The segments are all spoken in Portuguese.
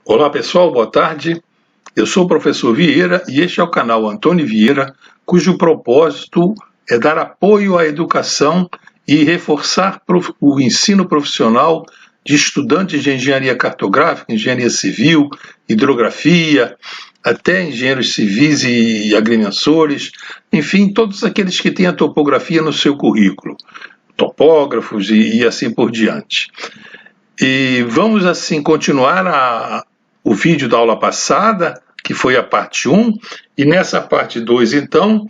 Olá pessoal, boa tarde. Eu sou o professor Vieira e este é o canal Antônio Vieira, cujo propósito é dar apoio à educação e reforçar o ensino profissional de estudantes de engenharia cartográfica, engenharia civil, hidrografia, até engenheiros civis e agrimensores, enfim, todos aqueles que têm a topografia no seu currículo, topógrafos e assim por diante. E vamos assim continuar o vídeo da aula passada, que foi a parte 1, e nessa parte 2, então,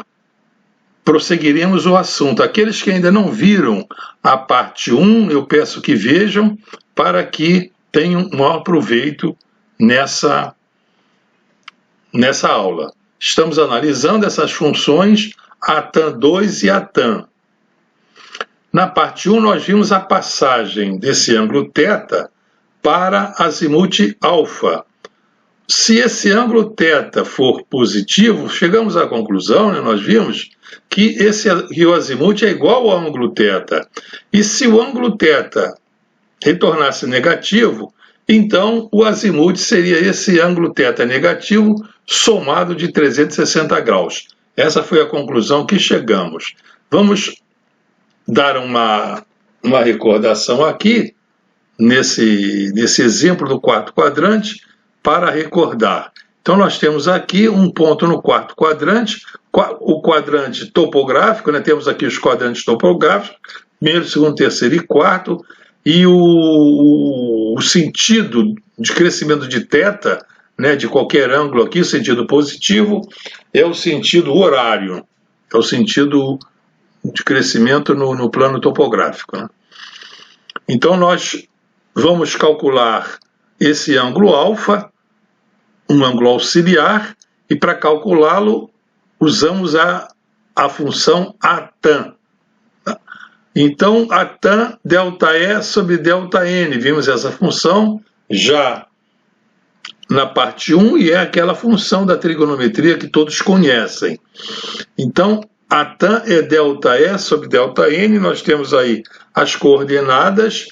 prosseguiremos o assunto. Aqueles que ainda não viram a parte 1, eu peço que vejam, para que tenham um maior proveito nessa aula. Estamos analisando essas funções ATAN2 e ATAN. Na parte 1, nós vimos a passagem desse ângulo θ para azimuth alfa. Se esse ângulo θ for positivo, chegamos à conclusão, nós vimos, que o azimuth é igual ao ângulo θ. E se o ângulo θ retornasse negativo, então o azimuth seria esse ângulo θ negativo somado de 360 graus. Essa foi a conclusão que chegamos. Vamos dar uma recordação aqui, nesse exemplo do quarto quadrante, para recordar. Então, nós temos aqui um ponto no quarto quadrante, o quadrante topográfico, temos aqui os quadrantes topográficos, primeiro, segundo, terceiro e quarto, e o sentido de crescimento de θ, de qualquer ângulo aqui, o sentido positivo, é o sentido horário, é o sentido de crescimento no plano topográfico. Então, nós vamos calcular esse ângulo alfa, um ângulo auxiliar, e para calculá-lo usamos a função ATAN. Então, ATAN ΔE sobre ΔN, vimos essa função já na parte 1, e é aquela função da trigonometria que todos conhecem. Então, ATAN é ΔE sobre ΔN, nós temos aí as coordenadas,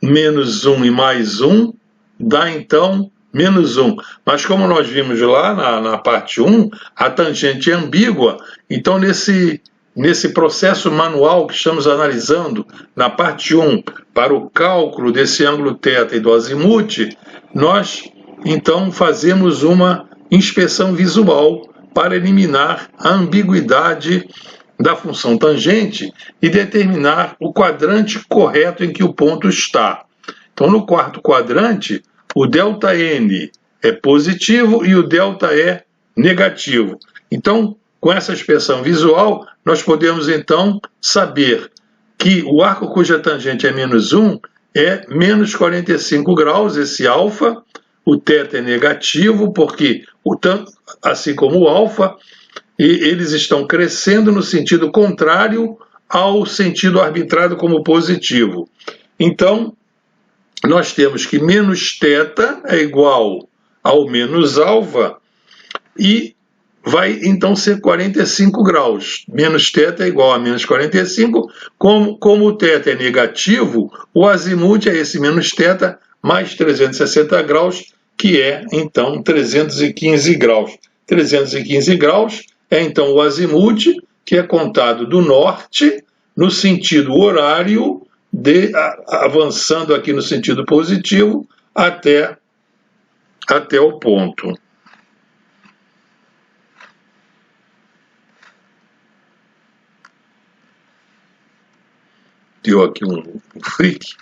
menos 1 e mais 1, dá então menos 1. Mas como nós vimos lá na parte 1, a tangente é ambígua, então nesse processo manual que estamos analisando na parte 1, para o cálculo desse ângulo θ e do azimuth, nós então fazemos uma inspeção visual para eliminar a ambiguidade da função tangente e determinar o quadrante correto em que o ponto está. Então, no quarto quadrante, o ΔN é positivo e o ΔE negativo. Então, com essa inspeção visual, nós podemos então saber que o arco cuja tangente é menos 1 é menos 45 graus, esse alfa. O θ é negativo, porque, assim como o alfa, eles estão crescendo no sentido contrário ao sentido arbitrado como positivo. Então, nós temos que menos θ é igual ao menos alfa, e vai então ser 45 graus. Menos θ é igual a menos 45, como o θ é negativo, o azimuth é esse menos θ mais 360 graus, que é, então, 315 graus. 315 graus é, então, o azimuth, que é contado do norte, no sentido horário, avançando aqui no sentido positivo, até o ponto. Deu aqui um freak.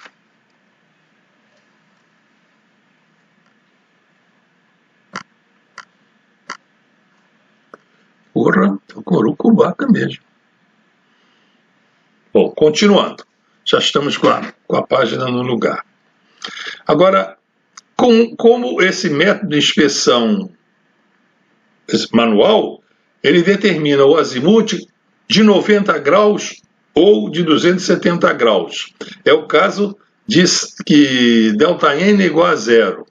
Porra, Urucubaca mesmo. Bom, continuando. Já estamos com a página no lugar. Agora, como esse método de inspeção manual, ele determina o azimuth de 90 graus ou de 270 graus. É o caso que ΔN é igual a zero.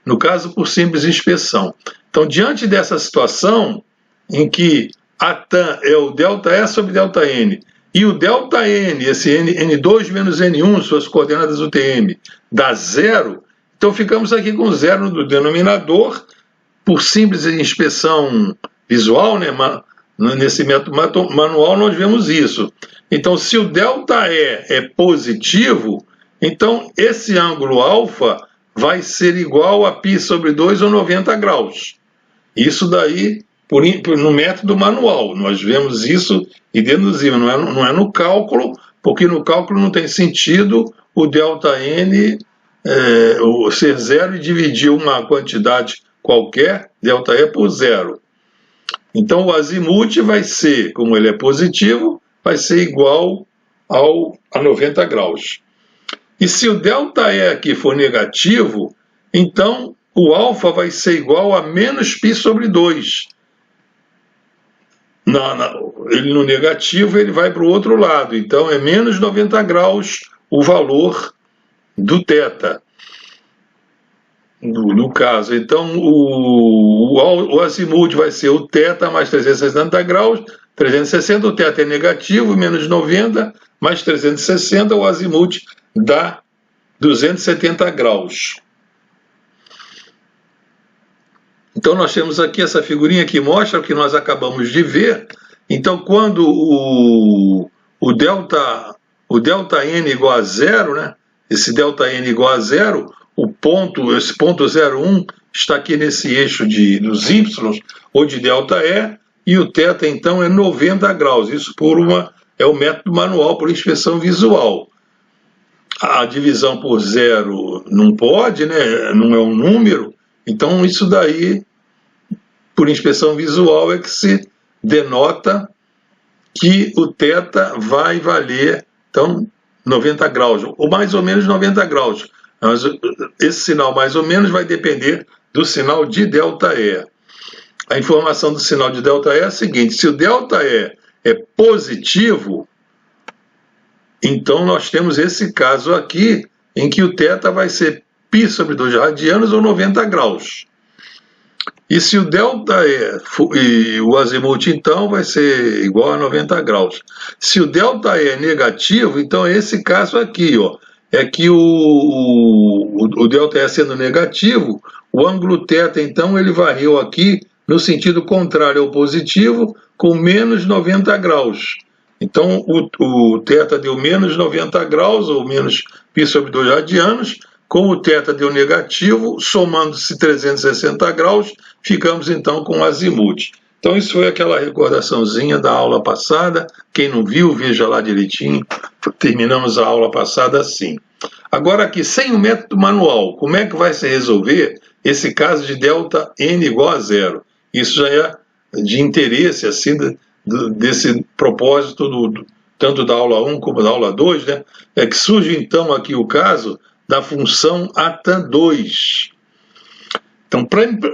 No caso, por simples inspeção. Então, diante dessa situação, em que a tan é o ΔE sobre ΔN, e o ΔN, esse N2 menos N1, suas coordenadas UTM, dá zero, Então ficamos aqui com 0 no denominador, por simples inspeção visual, né? Nesse método manual nós vemos isso. Então, se o ΔE é positivo, então esse ângulo alfa vai ser igual a π sobre 2 ou 90 graus. Isso daí no método manual, nós vemos isso e deduzimos, não é no cálculo, porque no cálculo não tem sentido o ΔN ser 0 e dividir uma quantidade qualquer, ΔE, por 0. Então o azimuth vai ser, como ele é positivo, vai ser igual a 90 graus. E se o ΔE aqui for negativo, então o alfa vai ser igual a menos π sobre 2. Ele no negativo, ele vai para o outro lado, então é menos 90 graus o valor do θ. No caso, então o azimuth vai ser o θ mais 360 graus, 360, o θ é negativo, menos 90, mais 360, o azimuth dá 270 graus. Então nós temos aqui essa figurinha que mostra o que nós acabamos de ver. Então quando o ΔN igual a 0, né? Esse ΔN igual a 0, esse ponto 0,1 está aqui nesse eixo dos y, ou de ΔE, e o θ então é 90 graus. Isso é o método manual por inspeção visual. A divisão por 0 não pode, né? Não é um número, então isso daí, por inspeção visual, é que se denota que o θ vai valer, então, 90 graus, ou mais ou menos 90 graus. Mas esse sinal mais ou menos vai depender do sinal de ΔE. A informação do sinal de ΔE é a seguinte: se o ΔE é positivo, então nós temos esse caso aqui, em que o θ vai ser π sobre 2 radianos ou 90 graus. E se o ΔE e o azimuth, então, vai ser igual a 90 graus. Se o ΔE é negativo, então é esse caso aqui, ó. É que o ΔE sendo negativo, o ângulo θ, então, ele varreu aqui no sentido contrário ao positivo, com menos 90 graus. Então, o θ deu menos 90 graus, ou menos π sobre 2 radianos. Como o θ deu negativo, somando-se 360 graus, ficamos então com o azimuth. Então isso foi aquela recordaçãozinha da aula passada. Quem não viu, veja lá direitinho. Terminamos a aula passada assim. Agora aqui, sem o método manual, como é que vai se resolver esse caso de ΔN igual a 0? Isso já é de interesse assim, desse propósito, tanto da aula 1 como da aula 2, né? É que surge então aqui o caso da função ATAN2. Então,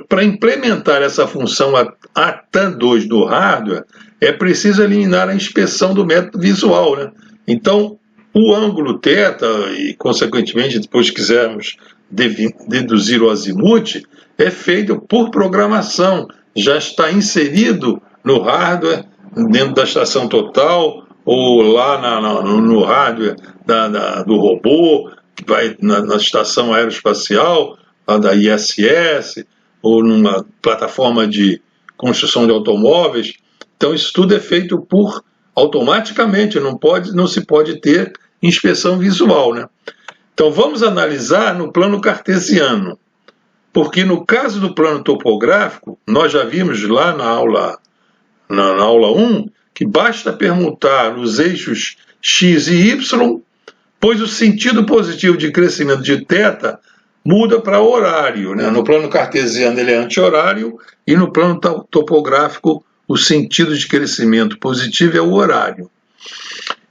para implementar essa função ATAN2 no hardware, é preciso eliminar a inspeção do método visual, né? Então, o ângulo θ, e consequentemente, depois quisermos deduzir o azimuth, é feito por programação, já está inserido no hardware, dentro da estação total, ou lá no hardware do robô, que vai na estação aeroespacial, lá da ISS, ou numa plataforma de construção de automóveis. Então isso tudo é feito automaticamente, não se pode ter inspeção visual, né? Então vamos analisar no plano cartesiano, porque no caso do plano topográfico, nós já vimos lá na aula 1, que basta permutar os eixos x e y, pois o sentido positivo de crescimento de θ muda para horário, né? No plano cartesiano ele é anti-horário, e no plano topográfico o sentido de crescimento positivo é o horário.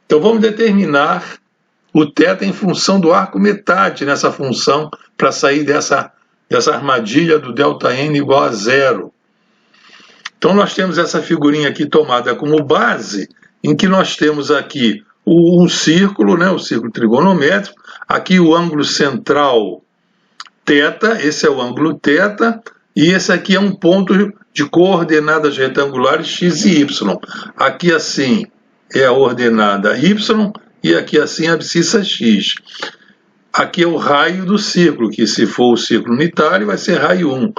Então vamos determinar o θ em função do arco metade nessa função, para sair dessa armadilha do ΔN igual a 0. Então nós temos essa figurinha aqui tomada como base, em que nós temos aqui um círculo, né, o círculo trigonométrico, aqui o ângulo central θ, esse é o ângulo θ, e esse aqui é um ponto de coordenadas retangulares x e y. Aqui assim é a ordenada y, e aqui assim a abscissa x. aqui é o raio do círculo, que se for o círculo unitário vai ser raio 1.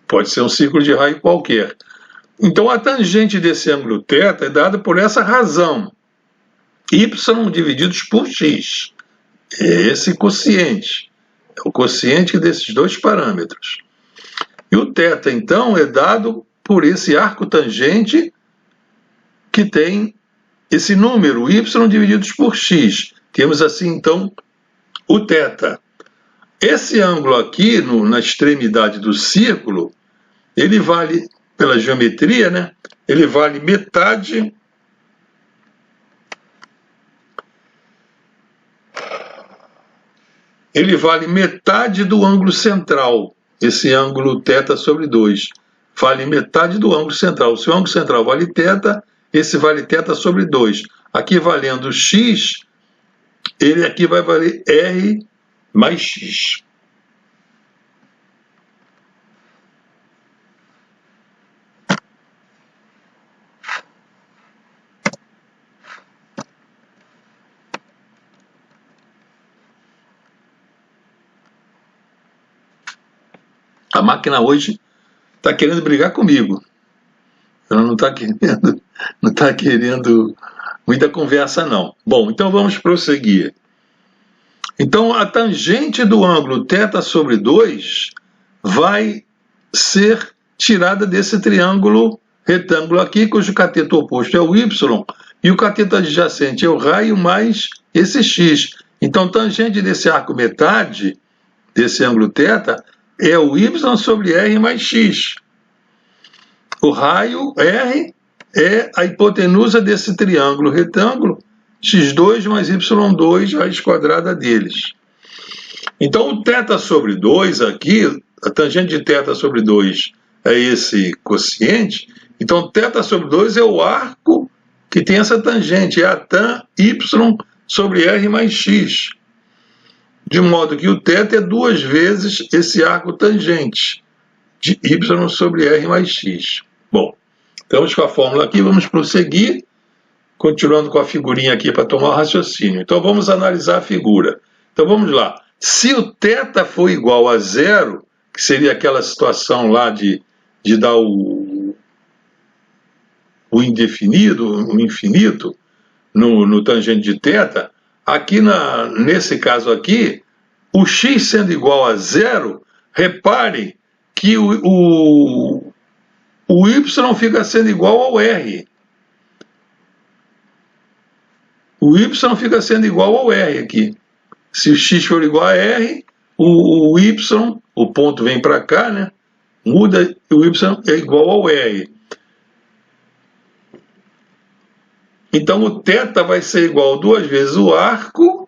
Pode ser um círculo de raio qualquer. Então a tangente desse ângulo θ é dada por essa razão. Y divididos por x. É esse quociente. É o quociente desses dois parâmetros. E o θ, então, é dado por esse arco tangente que tem esse número, y divididos por x. Temos assim, então, o θ. Esse ângulo aqui, na extremidade do círculo, ele vale, pela geometria, né? Ele vale metade do ângulo central. Esse ângulo θ sobre 2 vale metade do ângulo central. Se o ângulo central vale θ, esse vale θ sobre 2. Aqui valendo x, ele aqui vai valer r mais x. A máquina hoje está querendo brigar comigo. Ela não está querendo muita conversa, não. Bom, então vamos prosseguir. Então, a tangente do ângulo θ sobre 2 vai ser tirada desse triângulo retângulo aqui, cujo cateto oposto é o y, e o cateto adjacente é o raio mais esse x. Então, tangente desse arco metade, desse ângulo θ, é o y sobre r mais x. O raio r é a hipotenusa desse triângulo retângulo, x2 mais y2, raiz quadrada deles. Então, o θ sobre 2 aqui, a tangente de θ sobre 2 é esse quociente. Então, θ sobre 2 é o arco que tem essa tangente, é a tan y sobre r mais x. De modo que o θ é 2 vezes esse arco tangente de y sobre r mais x. Bom, estamos com a fórmula aqui, vamos prosseguir, continuando com a figurinha aqui para tomar o raciocínio. Então vamos analisar a figura. Então vamos lá. Se o θ for igual a zero, que seria aquela situação lá de dar o indefinido, o infinito, no tangente de θ, aqui nesse caso aqui, o x sendo igual a zero, reparem que o y fica sendo igual ao r. O y fica sendo igual ao r aqui. Se o x for igual a r, o y, o ponto vem para cá, né? Muda, o y é igual ao r. Então o θ vai ser igual a 2 vezes o arco,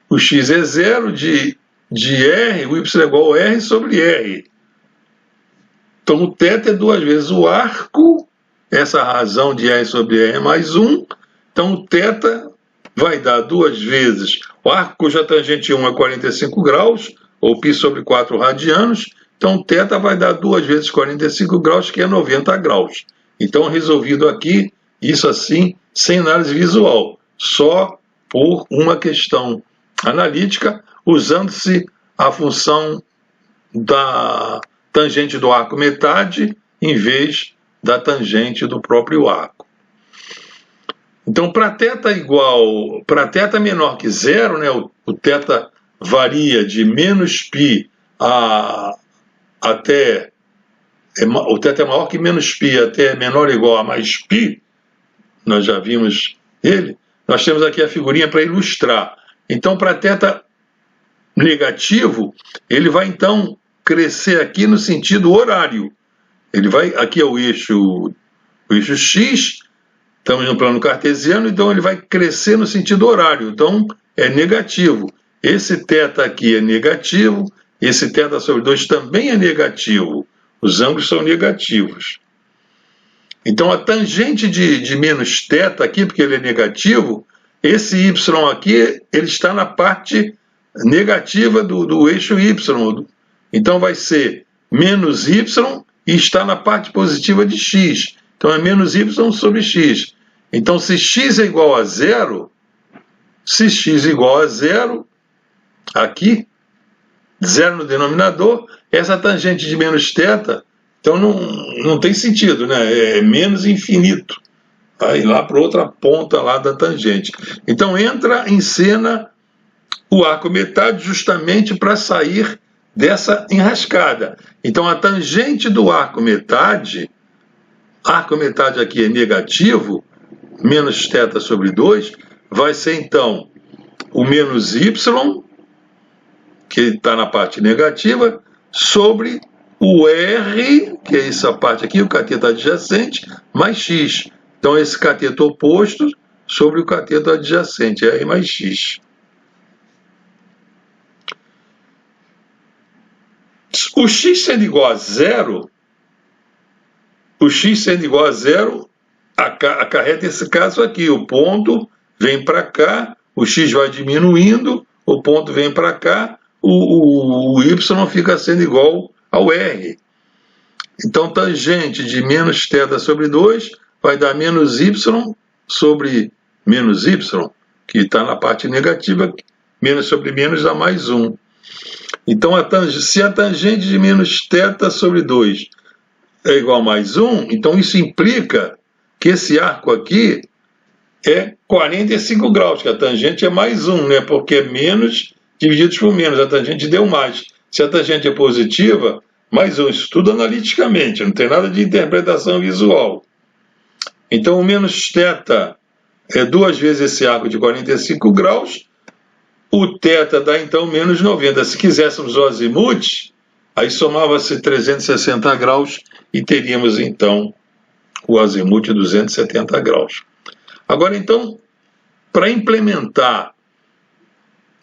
o x é zero, de r, o y é igual a r sobre r. Então o θ é 2 vezes o arco, essa razão de r sobre r é mais 1. Então o θ vai dar 2 vezes o arco cuja tangente 1 é 45 graus, ou π sobre 4 radianos. Então o θ vai dar 2 vezes 45 graus, que é 90 graus. Então resolvido aqui, isso assim, sem análise visual, só por uma questão analítica, usando-se a função da tangente do arco metade em vez da tangente do próprio arco. Então, para θ menor que zero, né, o θ varia de menos π até... O θ é maior que menos π até menor ou igual a mais π, nós já vimos ele. Nós temos aqui a figurinha para ilustrar. Então, para θ negativo, ele vai então crescer aqui no sentido horário. Ele vai, aqui é o eixo x, estamos no plano cartesiano, então ele vai crescer no sentido horário. Então, é negativo. Esse θ aqui é negativo, esse θ sobre 2 também é negativo. Os ângulos são negativos. Então, a tangente de menos θ aqui, porque ele é negativo, esse y aqui, ele está na parte negativa do eixo y. Então, vai ser menos y e está na parte positiva de x. Então, é menos y sobre x. Então, se x é igual a zero, aqui, zero no denominador, essa tangente de menos θ, então não tem sentido, né? É menos infinito. Aí lá para outra ponta lá da tangente. Então entra em cena o arco metade justamente para sair dessa enrascada. Então a tangente do arco metade aqui é negativo, menos θ sobre 2, vai ser então o menos y, que está na parte negativa, sobre o r, que é essa parte aqui, o cateto adjacente, mais x. Então esse cateto oposto sobre o cateto adjacente, r mais x. O x sendo igual a zero, acarreta esse caso aqui. O ponto vem para cá, o x vai diminuindo, o ponto vem para cá, o y fica sendo igual ao r. Então, tangente de menos θ sobre 2 vai dar menos y sobre menos y, que está na parte negativa, menos sobre menos dá mais 1. Então, se a tangente de menos θ sobre 2 é igual a mais 1, então isso implica que esse arco aqui é 45 graus, que a tangente é mais 1, né? Porque é menos divididos por menos, a tangente deu mais. Se a tangente é positiva, mais 1. Isso tudo analiticamente, não tem nada de interpretação visual. Então, o menos θ é 2 vezes esse arco de 45 graus, o θ dá então menos 90. Se quiséssemos o azimuth, aí somava-se 360 graus e teríamos então o azimuth de 270 graus. Agora então, para implementar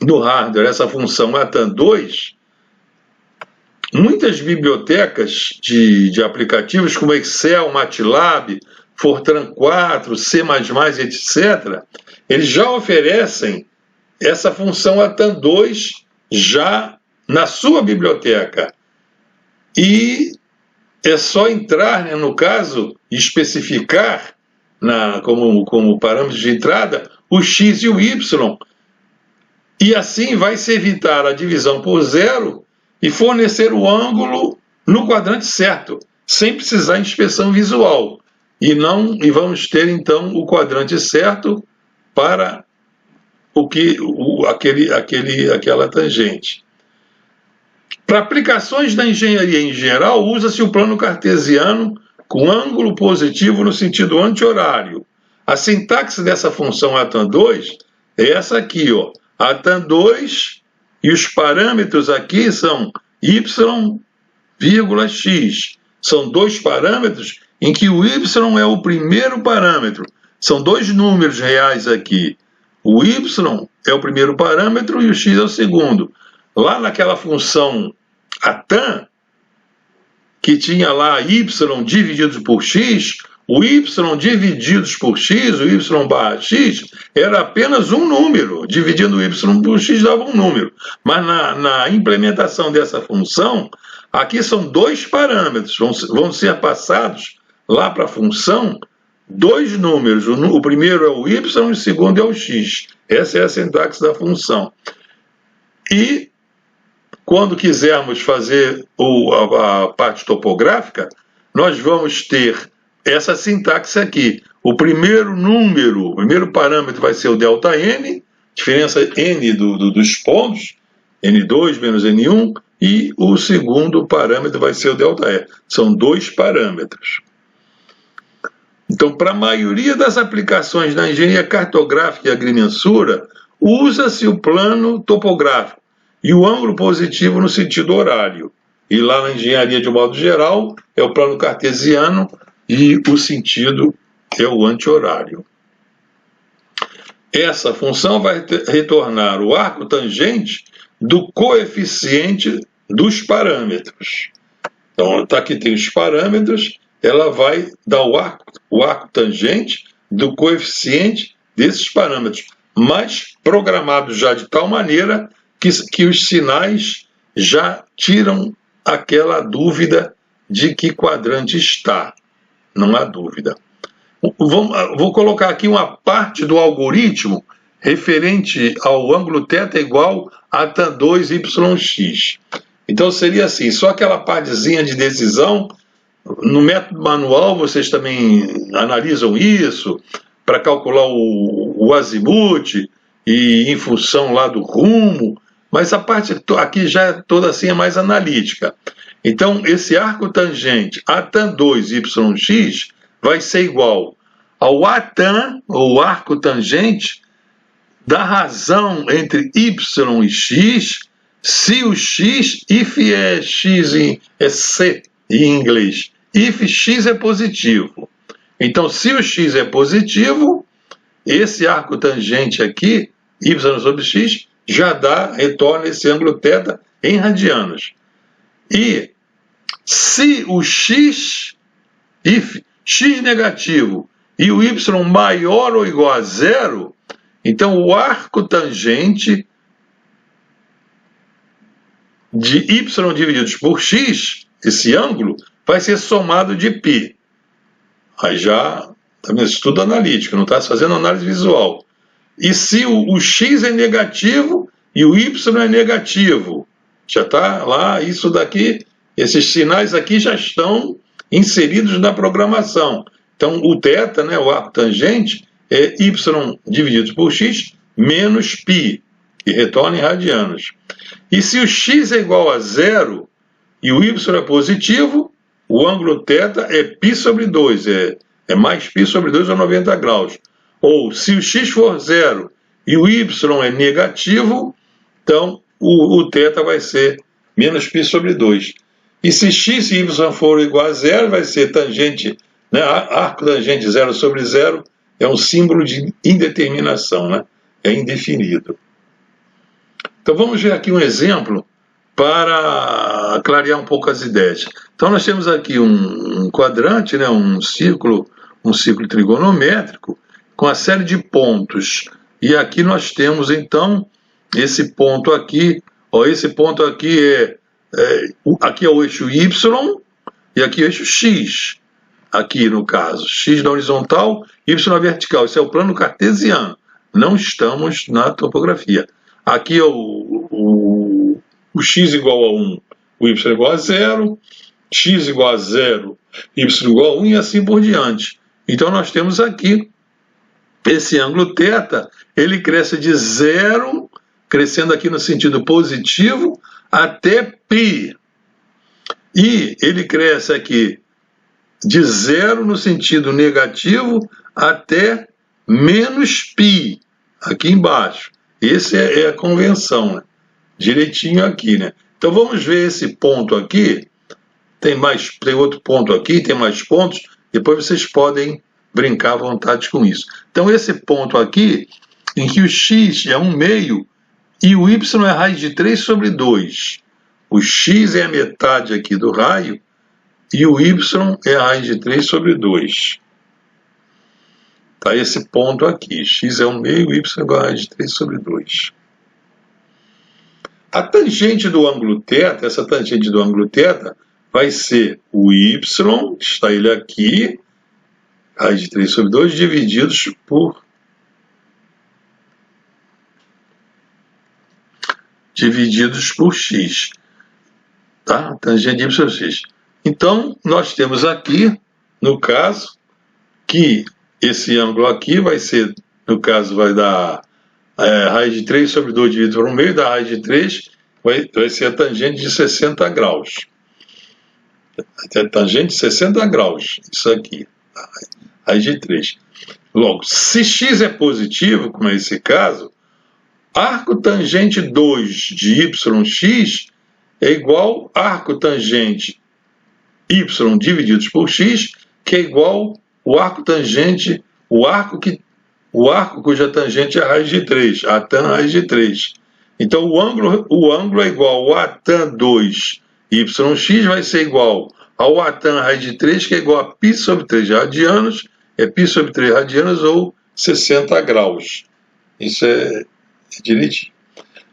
no hardware essa função ATAN2, muitas bibliotecas de aplicativos como Excel, MATLAB, Fortran 4, C++, etc., eles já oferecem essa função ATAN2 já na sua biblioteca. E é só entrar, né, no caso, e especificar como parâmetros de entrada o x e o y. E assim vai se evitar a divisão por zero e fornecer o ângulo no quadrante certo, sem precisar de inspeção visual. E vamos ter então o quadrante certo para aquela tangente. Para aplicações da engenharia em geral, usa-se o plano cartesiano com ângulo positivo no sentido anti-horário. A sintaxe dessa função ATAN2 é essa aqui, ó. ATAN2, e os parâmetros aqui são y, x. São dois parâmetros em que o y é o primeiro parâmetro. São dois números reais aqui. O y é o primeiro parâmetro e o x é o segundo. Lá naquela função ATAN, que tinha lá y divididos por x, o y divididos por x, o y barra x, era apenas um número. Dividindo o y por x dava um número. Mas na implementação dessa função, aqui são dois parâmetros. Vão ser passados lá para a função dois números. O primeiro é o y e o segundo é o x. Essa é a sintaxe da função. E quando quisermos fazer a parte topográfica, nós vamos ter essa sintaxe aqui. O primeiro parâmetro vai ser o ΔN, diferença n dos pontos, N2 menos N1, e o segundo parâmetro vai ser o ΔE. São dois parâmetros. Então, para a maioria das aplicações da engenharia cartográfica e agrimensura, usa-se o plano topográfico e o ângulo positivo no sentido horário. E lá na engenharia, de modo geral, é o plano cartesiano e o sentido é o anti-horário. Essa função vai retornar o arco tangente do coeficiente dos parâmetros. Então, aqui tem os parâmetros, ela vai dar o arco tangente do coeficiente desses parâmetros, mas programado já de tal maneira que os sinais já tiram aquela dúvida de que quadrante está. Não há dúvida. Vou colocar aqui uma parte do algoritmo referente ao ângulo θ é igual a tan 2yx. Então seria assim, só aquela partezinha de decisão. No método manual vocês também analisam isso para calcular o azimuth e em função lá do rumo, mas a parte aqui já toda assim é mais analítica. Então esse arco tangente a tan 2yx vai ser igual ao atan, ou arco tangente, da razão entre y e x, se o x, if é x é c em inglês, if x é positivo. Então, se o x é positivo, esse arco tangente aqui, y sobre x, já retorna esse ângulo θ em radianos. E se o x, if x negativo e o y maior ou igual a zero, então o arco tangente de y divididos por x, esse ângulo, vai ser somado de π. Aí já também estudo analítico, não está fazendo análise visual. E se o x é negativo e o y é negativo, já está lá, isso daqui, esses sinais aqui já estão inseridos na programação. Então o θ, né, o arco tangente, é y dividido por x menos π, que retorna em radianos. E se o x é igual a zero e o y é positivo, o ângulo θ é π sobre 2, é mais π sobre 2 ou 90 graus. Ou se o x for zero e o y é negativo, então o θ vai ser menos π sobre 2. E se x e y for igual a zero, vai ser tangente, né, arco tangente 0 sobre 0, é um símbolo de indeterminação, né? É indefinido. Então vamos ver aqui um exemplo para clarear um pouco as ideias. Então nós temos aqui um quadrante, né, um círculo trigonométrico com a série de pontos. E aqui nós temos então esse ponto aqui, ó, esse ponto aqui aqui é o eixo Y e aqui é o eixo X. Aqui no caso, x na horizontal, y na vertical. Isso é o plano cartesiano. Não estamos na topografia. Aqui é o x igual a 1, o y igual a 0, x igual a 0, y igual a 1 e assim por diante. Então nós temos aqui esse ângulo θ, ele cresce de 0, crescendo aqui no sentido positivo, até π. E ele cresce aqui de 0 no sentido negativo até menos π, aqui embaixo. Essa é a convenção, né? Direitinho aqui, né? Então vamos ver esse ponto aqui. Tem outro ponto aqui, tem mais pontos. Depois vocês podem brincar à vontade com isso. Então esse ponto aqui, em que o x é 1/2 e o y é raiz de 3 sobre 2. O x é a metade aqui do raio e o y é a raiz de 3 sobre 2. Tá esse ponto aqui, x é 1/2, y é igual a raiz de 3 sobre 2. A tangente do ângulo θ, essa tangente do ângulo θ, vai ser o y, está ele aqui, raiz de 3 sobre 2, divididos por x. Tá? Tangente de y sobre x. Então, nós temos aqui, no caso, que esse ângulo aqui vai ser, no caso, vai dar raiz de 3 sobre 2 dividido por 1/2, da raiz de 3 vai ser a tangente de 60 graus. A tangente de 60 graus, isso aqui, raiz de 3. Logo, se x é positivo, como é esse caso, arco tangente 2 de yx é igual arco tangente y divididos por x, que é igual o arco tangente, o arco cuja tangente é a raiz de 3, a tan raiz de 3. Então o ângulo é igual a tan 2 yx vai ser igual ao a tan raiz de 3, que é igual a π sobre 3 radianos, é π sobre 3 radianos ou 60 graus. Isso é direitinho.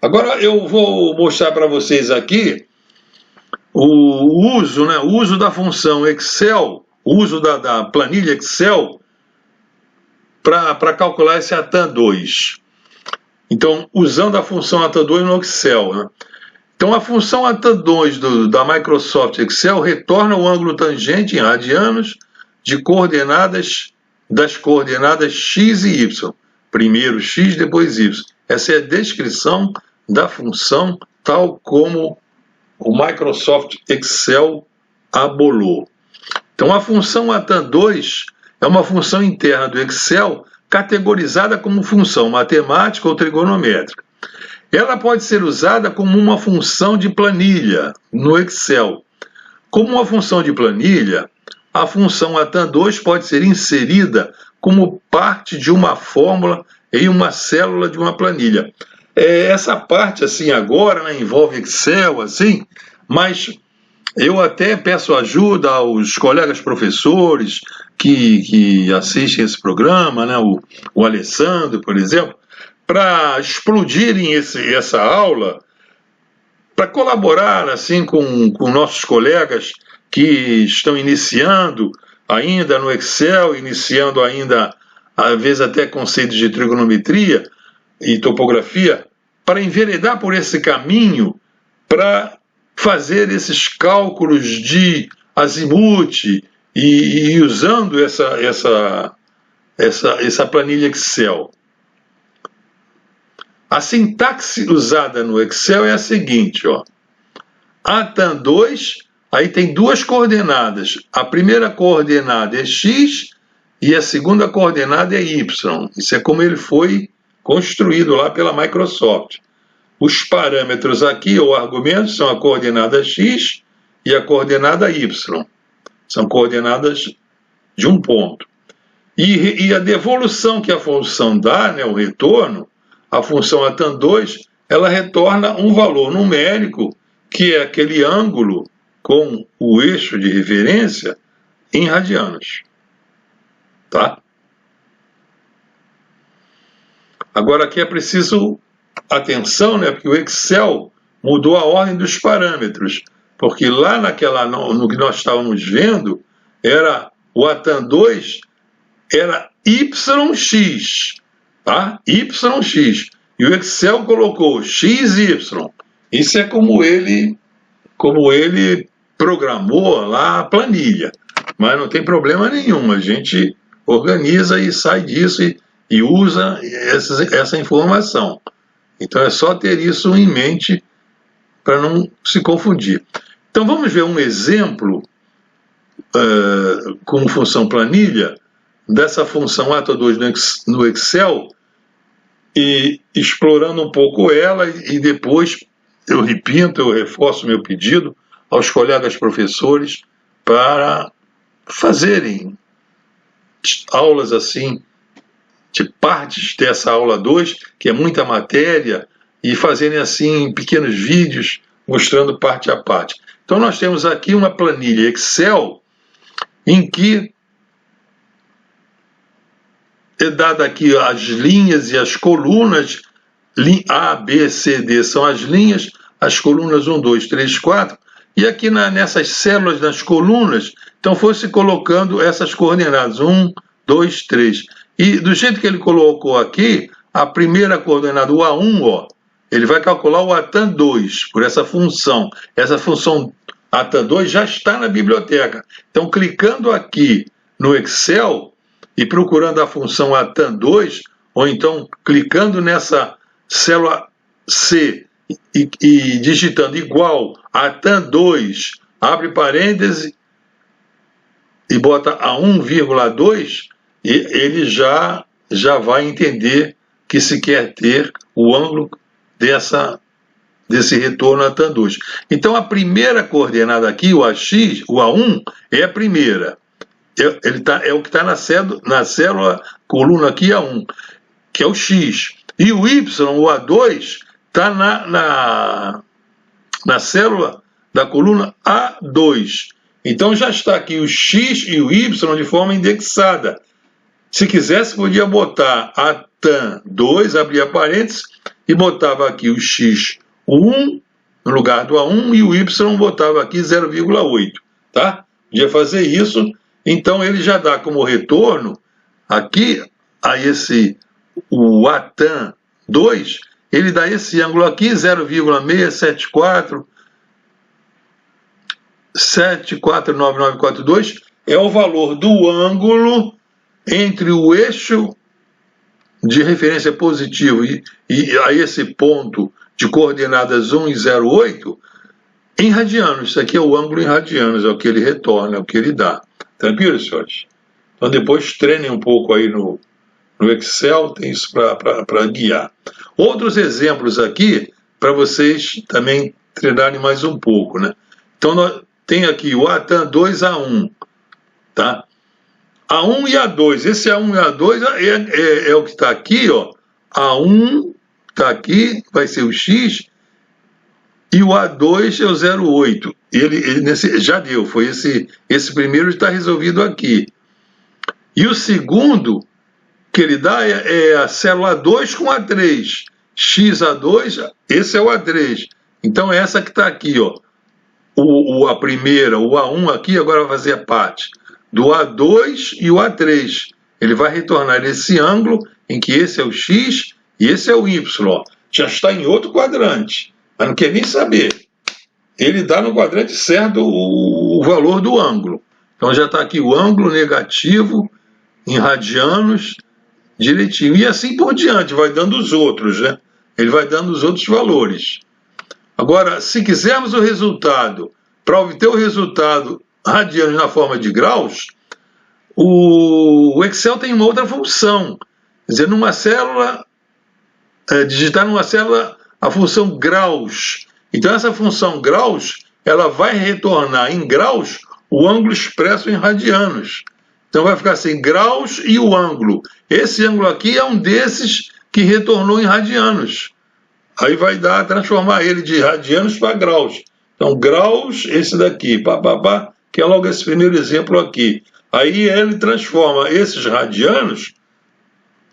Agora eu vou mostrar para vocês aqui o uso da função Excel, o uso da planilha Excel para calcular esse atan 2. Então, usando a função ATAN2 no Excel, né? Então, a função ATAN2 da Microsoft Excel retorna o ângulo tangente em radianos de coordenadas das coordenadas x e y. Primeiro x, depois y. Essa é a descrição da função tal como o Microsoft Excel abolou. Então, a função ATAN2 é uma função interna do Excel categorizada como função matemática ou trigonométrica. Ela pode ser usada como uma função de planilha no Excel. Como uma função de planilha, a função ATAN2 pode ser inserida como parte de uma fórmula em uma célula de uma planilha. Essa parte, assim, agora, né, envolve Excel, assim, mas eu até peço ajuda aos colegas professores que assistem esse programa, né, o Alessandro, por exemplo, para explodirem essa aula, para colaborar assim com nossos colegas que estão iniciando ainda no Excel, iniciando ainda, às vezes, até conceitos de trigonometria e topografia, para enveredar por esse caminho, para fazer esses cálculos de azimuth e usando essa planilha Excel. A sintaxe usada no Excel é a seguinte, ó. ATAN2, aí tem duas coordenadas. A primeira coordenada é x e a segunda coordenada é y. Isso é como ele foi construído lá pela Microsoft. Os parâmetros aqui, ou argumentos, são a coordenada x e a coordenada y. São coordenadas de um ponto. E a devolução que a função dá, né, o retorno, a função ATAN2, ela retorna um valor numérico, que é aquele ângulo com o eixo de referência em radianos. Tá? Agora aqui é preciso atenção, né, porque o Excel mudou a ordem dos parâmetros, porque lá no que nós estávamos vendo, era o ATAN2 era YX, tá? YX. E o Excel colocou XY. Isso é como ele programou lá a planilha. Mas não tem problema nenhum. A gente organiza e sai disso e usa essa informação. Então é só ter isso em mente para não se confundir. Então vamos ver um exemplo com função planilha dessa função ATA2 no Excel e explorando um pouco ela e depois eu reforço meu pedido aos colegas professores para fazerem aulas assim, de partes dessa aula 2, que é muita matéria, e fazerem assim pequenos vídeos mostrando parte a parte. Então nós temos aqui uma planilha Excel em que é dada aqui as linhas e as colunas, A, B, C, D são as linhas, as colunas 1, 2, 3, 4, e aqui nessas células das colunas, então fosse colocando essas coordenadas, 1, 2, 3. E do jeito que ele colocou aqui, a primeira coordenada, o A1, ó, ele vai calcular o ATAN2 por essa função. Essa função ATAN2 já está na biblioteca. Então, clicando aqui no Excel e procurando a função ATAN2, ou então clicando nessa célula C e digitando igual ATAN2, abre parêntese e bota a 1,2, e ele já vai entender que se quer ter o ângulo desse retorno ATAN2. Então a primeira coordenada aqui, o AX, o A1, é a primeira. É o que está na célula coluna aqui, A1, que é o X. E o Y, o A2, está na célula da coluna A2. Então já está aqui o X e o Y de forma indexada. Se quisesse, podia botar ATAN2, abrir parênteses, e botava aqui o X, o 1, no lugar do A1, e o Y botava aqui 0,8. Tá? Podia fazer isso. Então ele já dá como retorno aqui o ATAN 2, ele dá esse ângulo aqui, 0,674,749,942, é o valor do ângulo entre o eixo de referência positivo e a esse ponto de coordenadas 1 e 0,8 em radianos. Isso aqui é o ângulo em radianos, é o que ele retorna, é o que ele dá. Tranquilo, senhores? Então depois treinem um pouco aí no Excel, tem isso para guiar. Outros exemplos aqui, para vocês também treinarem mais um pouco, né? Então tem aqui o ATAM 2A1, tá? A1 e A2, esse A1 e A2 é o que está aqui, ó. A1 está aqui, vai ser o X, e o A2 é o 0,8. Ele já deu, foi esse primeiro está resolvido aqui. E o segundo que ele dá é a célula A2 com A3. XA2, esse é o A3. Então é essa que está aqui, ó. A primeira, o A1 aqui, agora vai fazer parte do A2 e o A3. Ele vai retornar esse ângulo em que esse é o X e esse é o Y. Ó. Já está em outro quadrante, mas não quer nem saber. Ele dá no quadrante certo o valor do ângulo. Então já está aqui o ângulo negativo em radianos direitinho. E assim por diante, vai dando os outros, né? Ele vai dando os outros valores. Agora, se quisermos o resultado, para obter o resultado radianos na forma de graus, o Excel tem uma outra função. Quer dizer, numa célula, digitar numa célula a função graus. Então essa função graus, ela vai retornar em graus o ângulo expresso em radianos. Então vai ficar assim, graus e o ângulo. Esse ângulo aqui é um desses que retornou em radianos. Aí vai transformar ele de radianos para graus. Então graus, esse daqui, que é logo esse primeiro exemplo aqui. Aí ele transforma esses radianos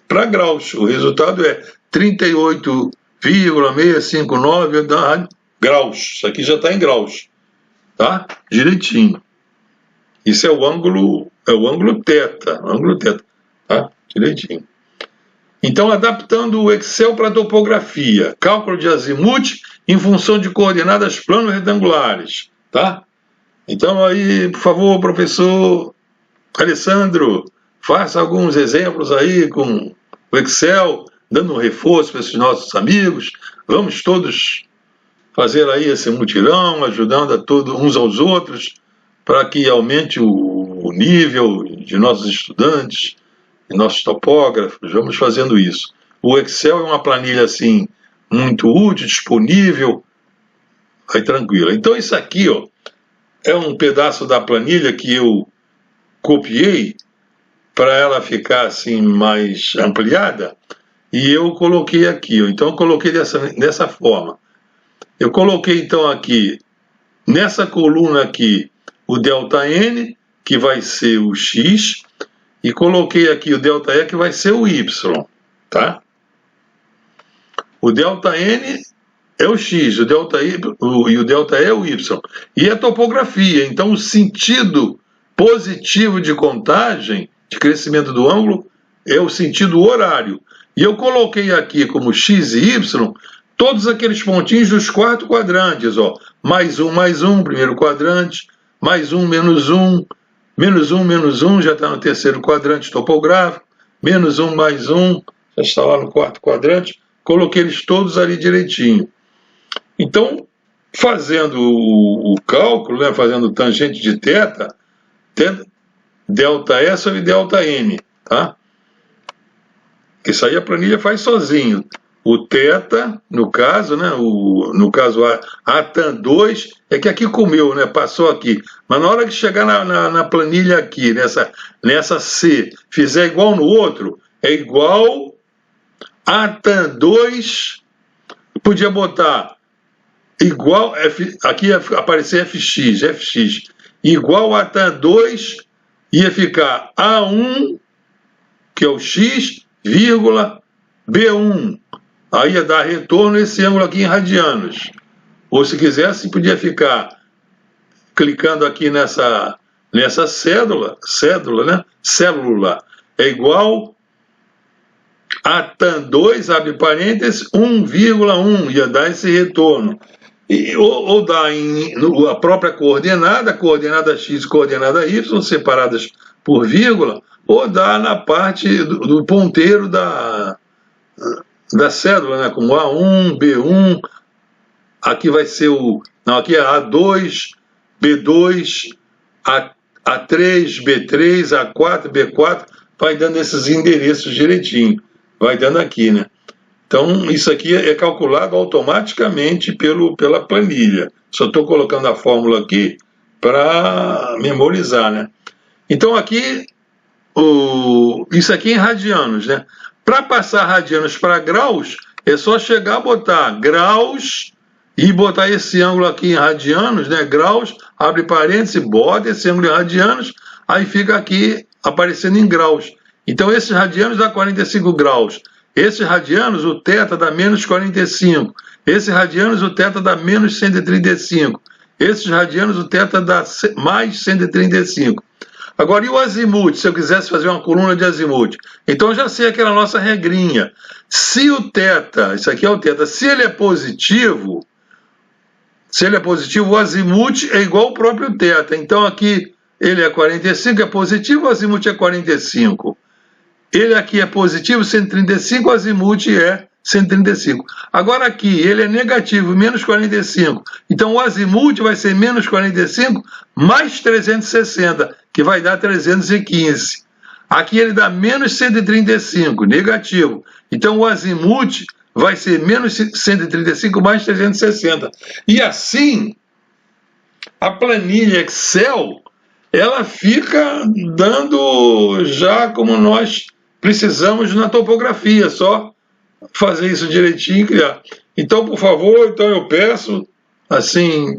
para graus. O resultado é 38,659 graus. Isso aqui já está em graus. Tá? Direitinho. Isso é o ângulo θ. Tá? Direitinho. Então, adaptando o Excel para topografia, cálculo de azimuth em função de coordenadas plano retangulares, tá? Então, aí, por favor, professor Alessandro, faça alguns exemplos aí com o Excel, dando um reforço para esses nossos amigos. Vamos todos fazer aí esse mutirão, ajudando a todos uns aos outros, para que aumente o nível de nossos estudantes, e nossos topógrafos. Vamos fazendo isso. O Excel é uma planilha assim muito útil, disponível, aí tranquilo. Então isso aqui, ó, é um pedaço da planilha que eu copiei para ela ficar assim mais ampliada e eu coloquei aqui, ó. Então eu coloquei dessa forma. Eu coloquei então aqui nessa coluna aqui o ΔN, que vai ser o X, e coloquei aqui o ΔE, que vai ser o Y, tá? O ΔN é o X, o ΔI e o ΔE é o Y. E a topografia, então o sentido positivo de contagem, de crescimento do ângulo, é o sentido horário. E eu coloquei aqui como X e Y, todos aqueles pontinhos dos 4 quadrantes, ó. Mais um, primeiro quadrante, mais um, menos um, menos um, já está no terceiro quadrante topográfico, menos um, mais um, já está lá no quarto quadrante, coloquei eles todos ali direitinho. Então, fazendo o cálculo, né, fazendo tangente de θ, ΔE sobre ΔN, tá? Isso aí a planilha faz sozinho. O θ, no caso, né, no caso a tan 2, é que aqui comeu, né, passou aqui. Mas na hora que chegar na planilha aqui, nessa C, fizer igual no outro, é igual a tan 2, podia botar igual, aqui ia aparecer fx, igual a tan 2, ia ficar A1, que é o x, vírgula, B1. Aí ia dar retorno esse ângulo aqui em radianos. Ou se quisesse, podia ficar clicando aqui nessa célula, né? Célula é igual a tan 2, abre parênteses, 1,1, ia dar esse retorno. Ou dá a própria coordenada, coordenada x e coordenada y, separadas por vírgula, ou dá na parte do ponteiro da cédula, né, como A1, B1, aqui vai ser não, aqui é A2, B2, A3, B3, A4, B4, vai dando esses endereços direitinho, vai dando aqui, né? Então, isso aqui é calculado automaticamente pela planilha. Só estou colocando a fórmula aqui para memorizar, né? Então, aqui, isso aqui em radianos, né? Para passar radianos para graus, é só chegar a botar graus e botar esse ângulo aqui em radianos, né? Graus, abre parênteses, bota esse ângulo em radianos, aí fica aqui aparecendo em graus. Então, esses radianos dá 45 graus. Esses radianos, o θ dá menos 45. Esses radianos, o θ dá menos 135. Esses radianos, o θ dá mais 135. Agora, e o azimuth, se eu quisesse fazer uma coluna de azimuth? Então, eu já sei aquela nossa regrinha. Se o θ, isso aqui é o θ, se ele é positivo, o azimuth é igual ao próprio θ. Então, aqui ele é 45, é positivo, o azimuth é 45. Ele aqui é positivo, 135, o azimuth é 135. Agora aqui, ele é negativo, menos 45. Então, o azimuth vai ser menos 45 mais 360, que vai dar 315. Aqui ele dá menos 135, negativo. Então, o azimuth vai ser menos 135 mais 360. E assim, a planilha Excel, ela fica dando já como nós precisamos na topografia, só fazer isso direitinho e criar. Então, por favor, então eu peço, assim,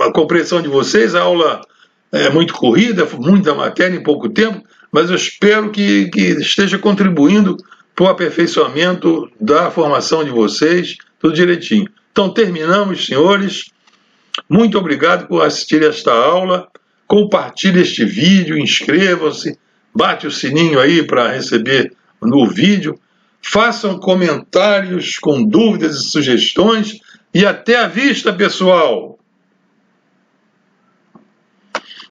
a compreensão de vocês. A aula é muito corrida, muita matéria em pouco tempo, mas eu espero que esteja contribuindo para o aperfeiçoamento da formação de vocês, tudo direitinho. Então, terminamos, senhores. Muito obrigado por assistir esta aula. Compartilhe este vídeo, inscrevam-se, bate o sininho aí para receber no vídeo, façam comentários com dúvidas e sugestões e até a vista, pessoal!